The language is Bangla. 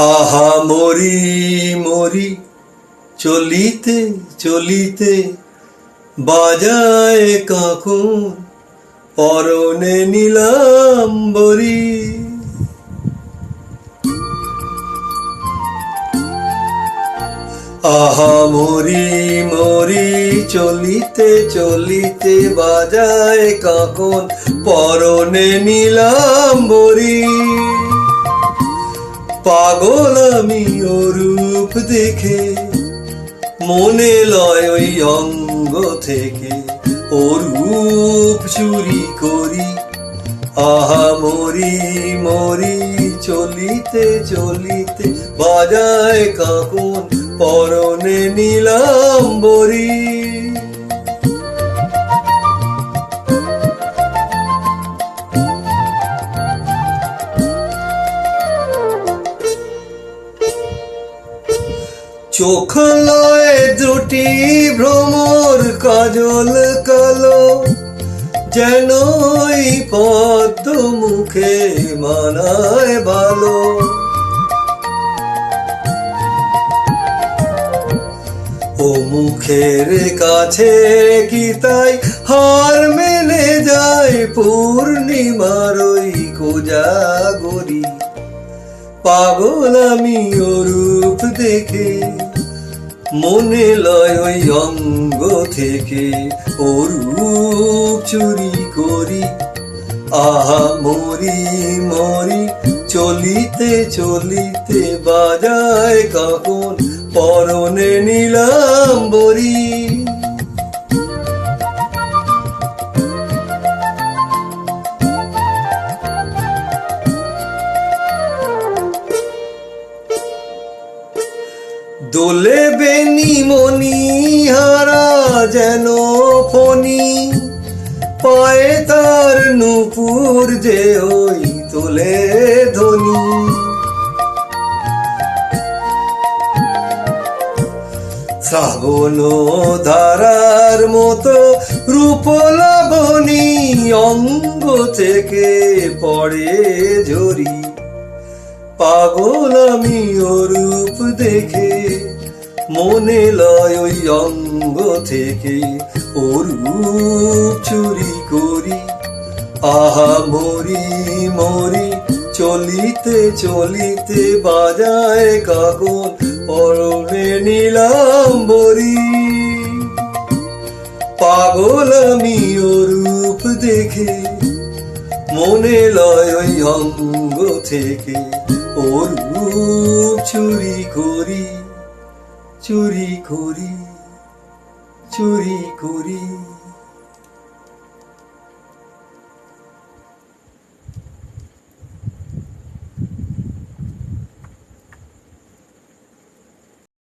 আহা মরি মরি চলিতে চলিতে বাজায় কাকুন পরনে নীলাম্বরী। আহা মরি মরি চলিতে চলিতে বাজায় কাকন পরনে নীলাম্বরী। পাগল আমি ও রূপ দেখে মনে লয় ওই অঙ্গ থেকে ও রূপ চুরি করি। আহা মরি মরি চলিতে চলিতে বাজায় কাকন পরনে নীলাম্বরী। চোখ লয় দুটি ভ্রমর কাজল কালো যেন ওই পদ্ম মুখে মানায় ভালো। ও মুখের কাছে কি তাই হার মেলে যায় পূর্ণিমার ওই কোজাগরী। পাগল আমি ও রূপ দেখে মনে লয় ওই অঙ্গ থেকে ও রূপ চুরি করি। আহা মরি মরি চলিতে চলিতে বাজায় কাকন পরনে নীলাম্বরী। দোলে বেনি মনি হারা যেন ফণি পায়ে তার নূপুর যে ওই তোলে ধ্বনি। শ্রাবণ ধারার মতো রূপ লাবণী অঙ্গ থেকে পড়ে ঝরি। পাগল আমি ও রূপ দেখে মনে লয় ওই অঙ্গ থেকে ও রূপ চুরি করি। আহা মরি মরি চলিতে চলিতে বাজায় কাকন পরনে নীলাম্বরী। পাগল আমি ও রূপ দেখে মনে লয় ওই অঙ্গ থেকে ও রূপ চুরি করি চুরি করি চুরি করি।